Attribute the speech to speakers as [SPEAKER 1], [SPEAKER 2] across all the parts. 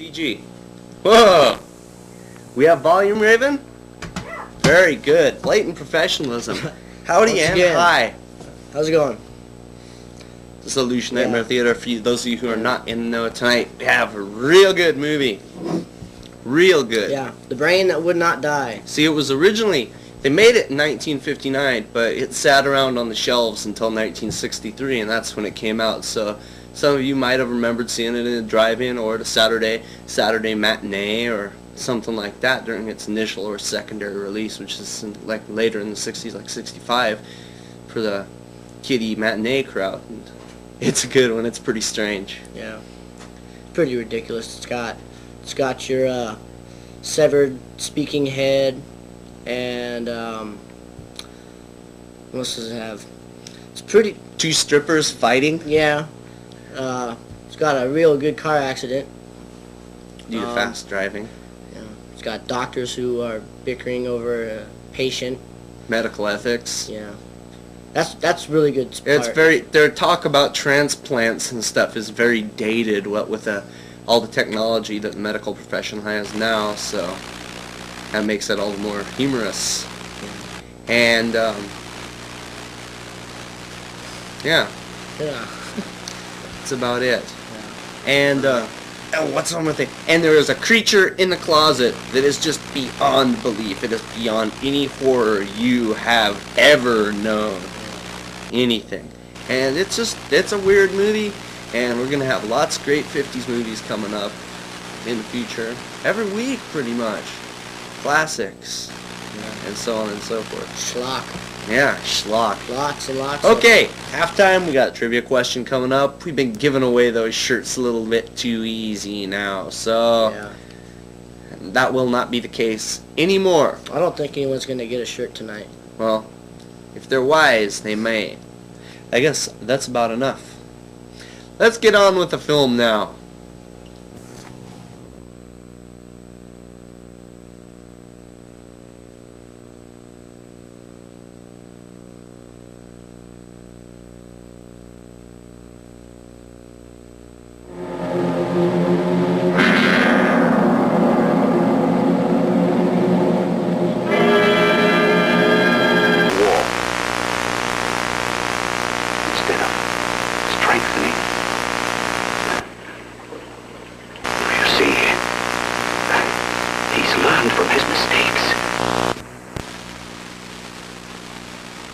[SPEAKER 1] CG. Whoa! We have volume, Raven? Very good. Blatant professionalism. Howdy and hi.
[SPEAKER 2] How's it going?
[SPEAKER 1] This is Aleutian Nightmare Theater. For you, those of you who are not in the know tonight, we have a real good movie. Real good.
[SPEAKER 2] Yeah, The Brain That Would Not Die.
[SPEAKER 1] See, it was originally, they made it in 1959, but it sat around on the shelves until 1963, and that's when it came out. So some of you might have remembered seeing it in a drive-in or at a Saturday matinee or something like that during its initial or secondary release, which is like later in the 60s, like 65, for the kiddie matinee crowd. And it's a good one. It's pretty strange.
[SPEAKER 2] Yeah, pretty ridiculous. It's got your severed speaking head, and what else does it have? It's pretty.
[SPEAKER 1] Two strippers fighting.
[SPEAKER 2] Yeah. It's got a real good car accident.
[SPEAKER 1] Due to fast driving.
[SPEAKER 2] Yeah. It's got doctors who are bickering over a patient.
[SPEAKER 1] Medical ethics.
[SPEAKER 2] Yeah. That's really good.
[SPEAKER 1] It's very, their talk about transplants and stuff is very dated, what with all the technology that the medical profession has now, so that makes it all the more humorous. And yeah. That's about it. Yeah. And oh, what's one more thing? And there is a creature in the closet that is just beyond belief. It is beyond any horror you have ever known. Anything. And it's a weird movie, and we're gonna have lots of great 50s movies coming up in the future. Every week, pretty much. Classics. And so on and so forth.
[SPEAKER 2] Schlock.
[SPEAKER 1] Yeah, schlock.
[SPEAKER 2] Lots and lots.
[SPEAKER 1] Okay, halftime. We got a trivia question coming up. We've been giving away those shirts a little bit too easy now, so
[SPEAKER 2] yeah.
[SPEAKER 1] That will not be the case anymore.
[SPEAKER 2] I don't think anyone's gonna get a shirt tonight.
[SPEAKER 1] Well, if they're wise, they may. I guess that's about enough. Let's get on with the film now.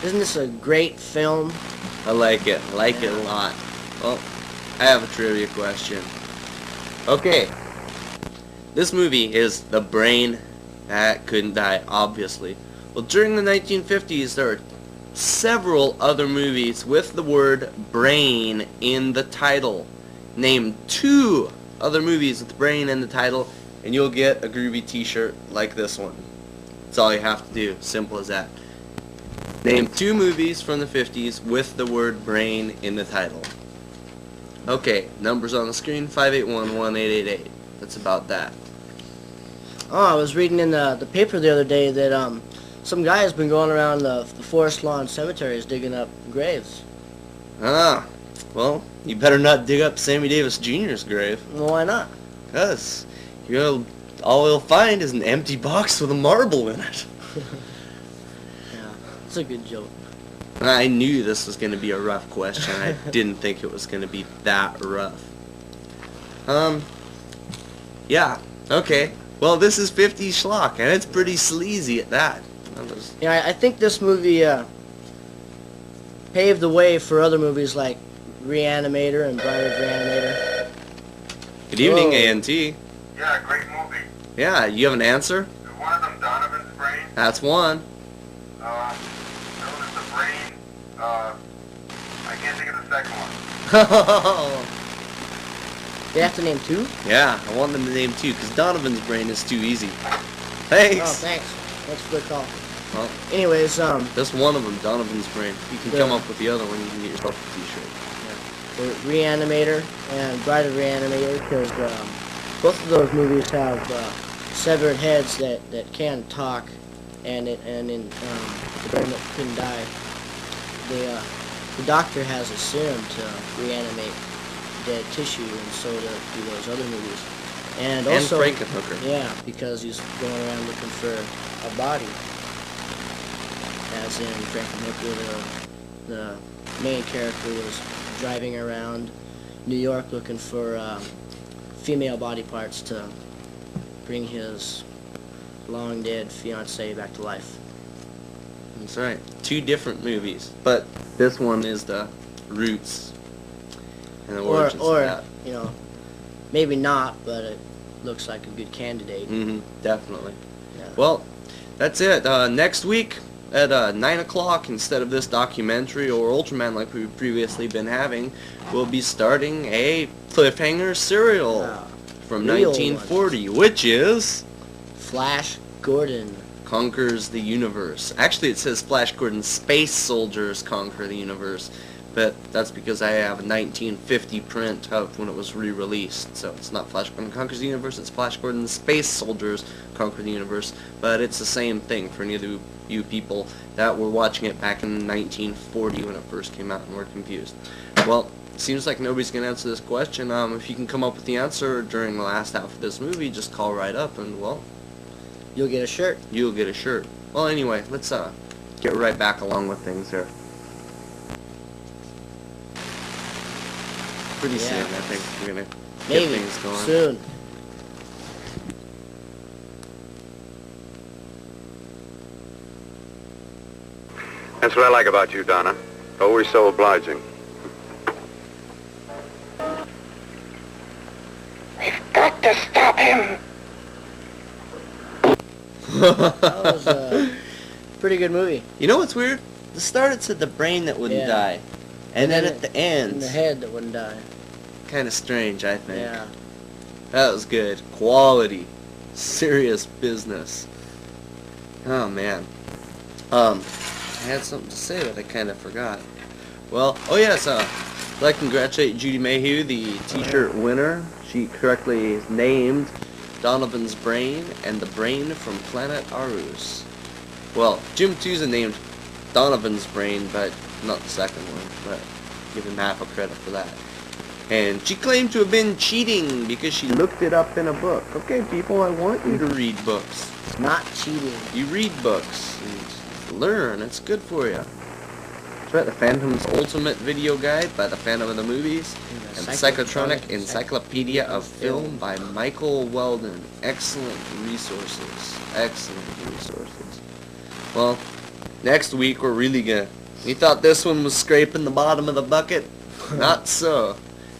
[SPEAKER 2] Isn't this a great film?
[SPEAKER 1] I like it. I like it a lot. Well, I have a trivia question. Okay. This movie is The Brain That Couldn't Die, obviously. Well, during the 1950s, there were several other movies with the word brain in the title. Name 2 other movies with brain in the title, and you'll get a groovy t-shirt like this one. That's all you have to do. Simple as that. Name 2 movies from the 50s with the word brain in the title. Okay, numbers on the screen, 581-1888. That's about that.
[SPEAKER 2] Oh, I was reading in the paper the other day that some guy has been going around the forest lawn cemeteries digging up graves.
[SPEAKER 1] Ah, well, you better not dig up Sammy Davis Jr.'s grave.
[SPEAKER 2] Well, why not?
[SPEAKER 1] Because all you'll find is an empty box with a marble in it.
[SPEAKER 2] It's a good joke.
[SPEAKER 1] I knew this was going to be a rough question. I didn't think it was going to be that rough. Yeah, okay. Well, this is 50s schlock, and it's pretty sleazy at that.
[SPEAKER 2] Yeah, I think this movie paved the way for other movies like Reanimator and Bride of Reanimator.
[SPEAKER 1] Good evening, A&T.
[SPEAKER 3] Yeah, great movie.
[SPEAKER 1] Yeah, you have an answer?
[SPEAKER 3] Is one of them Donovan's Brain?
[SPEAKER 1] That's one.
[SPEAKER 3] The Brain, I can't think of the second one.
[SPEAKER 2] They have to name 2?
[SPEAKER 1] Yeah, I want them to name 2, because Donovan's Brain is too easy. Thanks!
[SPEAKER 2] Oh, thanks. That's a good call.
[SPEAKER 1] Well,
[SPEAKER 2] anyways,
[SPEAKER 1] that's one of them, Donovan's Brain. You can come up with the other one, you can get yourself a t-shirt.
[SPEAKER 2] Yeah. The Reanimator and Bride of Reanimator, because both of those movies have severed heads that can talk, and in The Brain That Couldn't Die, the doctor has a serum to reanimate dead tissue, and so do those other movies. And
[SPEAKER 1] And
[SPEAKER 2] also,
[SPEAKER 1] Frankenhooker.
[SPEAKER 2] yeah, because he's going around looking for a body. As in Frankenhooker, the main character was driving around New York looking for female body parts to bring his long dead fiancée back to life.
[SPEAKER 1] That's right. 2 different movies, but this one is the roots and the origins of that.
[SPEAKER 2] You know, maybe not, but it looks like a good candidate.
[SPEAKER 1] Definitely.
[SPEAKER 2] Yeah.
[SPEAKER 1] Well, that's it. Next week at 9 o'clock, instead of this documentary or Ultraman like we've previously been having, we'll be starting a cliffhanger serial from
[SPEAKER 2] real
[SPEAKER 1] 1940, which is
[SPEAKER 2] Flash Gordon
[SPEAKER 1] Conquers the Universe. Actually, it says Flash Gordon Space Soldiers Conquer the Universe, but that's because I have a 1950 print of when it was re-released. So it's not Flash Gordon Conquers the Universe, it's Flash Gordon Space Soldiers Conquer the Universe, but it's the same thing for any of you people that were watching it back in 1940 when it first came out and were confused. Well, it seems like nobody's going to answer this question. If you can come up with the answer during the last half of this movie, just call right up and, well,
[SPEAKER 2] you'll get a shirt.
[SPEAKER 1] you'll get a shirt. Well, anyway, let's get right back along with things here. Pretty soon, I think we're going to get
[SPEAKER 2] Maybe
[SPEAKER 1] things going.
[SPEAKER 2] soon.
[SPEAKER 3] That's what I like about you, Donna. Always so obliging. We've got to stop him.
[SPEAKER 2] That was a pretty good movie.
[SPEAKER 1] You know what's weird? The start it said the brain that wouldn't
[SPEAKER 2] Yeah.
[SPEAKER 1] die. And then at the
[SPEAKER 2] And
[SPEAKER 1] end,
[SPEAKER 2] the head that wouldn't die.
[SPEAKER 1] kind of strange, I think.
[SPEAKER 2] Yeah.
[SPEAKER 1] That was good. Quality. Serious business. Oh, man. I had something to say, but I kind of forgot. Well, oh yes, I'd like to congratulate Judy Mayhew, the t-shirt winner. She correctly named Donovan's brain and the brain from planet Arus. Well, Jim Tusa named Donovan's brain, but not the second one, but give him half a credit for that. And she claimed to have been cheating because she looked it up in a book. Okay, people, I want you to read books.
[SPEAKER 2] It's not cheating.
[SPEAKER 1] You read books and learn. It's good for you. That's right, the Phantom's Ultimate Video Guide by the Phantom of the Movies, and Psychotronic Encyclopedia of Film by Michael Weldon. Excellent resources. Excellent resources. Well, next week we're really gonna... You thought this one was scraping the bottom of the bucket? Not so.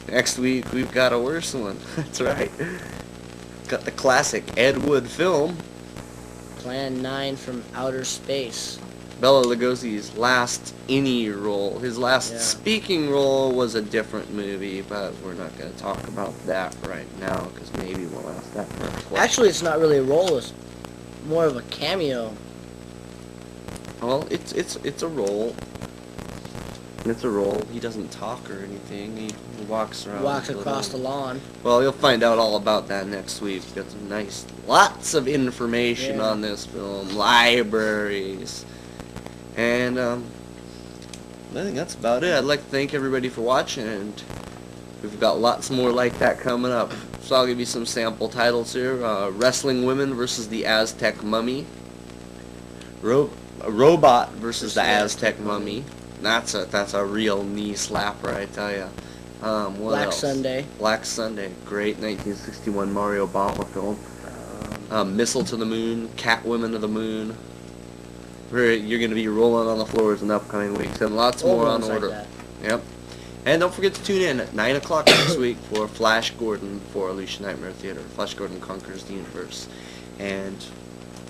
[SPEAKER 1] Next week we've got a worse one. That's right. Got the classic Ed Wood film.
[SPEAKER 2] Plan 9 from outer space.
[SPEAKER 1] Bela Lugosi's last any role. His last
[SPEAKER 2] Yeah.
[SPEAKER 1] speaking role was a different movie, but we're not going to talk about that right now because maybe we'll ask that first question.
[SPEAKER 2] Actually, it's not really a role. It's more of a cameo.
[SPEAKER 1] Well, it's a role. It's a role. He doesn't talk or anything. He walks around.
[SPEAKER 2] Walks across the lawn.
[SPEAKER 1] Well, you'll find out all about that next week. We've got some nice, lots of information
[SPEAKER 2] Yeah.
[SPEAKER 1] on this film, libraries, and I think that's about it. I'd like to thank everybody for watching, and we've got lots more like that coming up. So I'll give you some sample titles here: Wrestling Women versus the Aztec Mummy, Robot versus the Aztec Mummy. That's a real knee slapper, I tell ya. What
[SPEAKER 2] Black
[SPEAKER 1] else?
[SPEAKER 2] Sunday.
[SPEAKER 1] Black Sunday, great 1961 Mario Bava film. Missile to the Moon, Catwomen to the Moon. You're going to be rolling on the floors in the upcoming weeks, and lots more on
[SPEAKER 2] Ones
[SPEAKER 1] order.
[SPEAKER 2] Like
[SPEAKER 1] Yep. And don't forget to tune in at 9 o'clock next week for Flash Gordon for Aleutian Nightmare Theater. Flash Gordon Conquers the Universe. And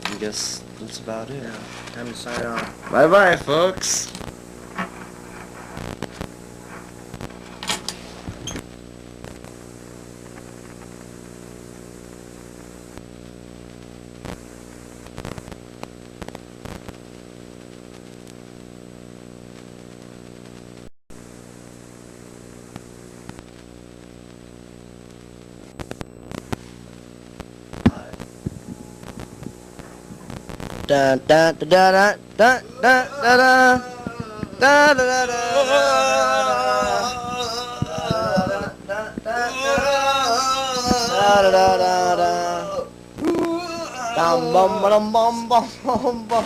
[SPEAKER 1] I guess that's about it.
[SPEAKER 2] that. Time to sign off.
[SPEAKER 1] Bye-bye, folks.
[SPEAKER 2] Dun dun dun dun dun dun dun dun dun dun dun dun dun dun dun Bum bum bum bum bum bum bum.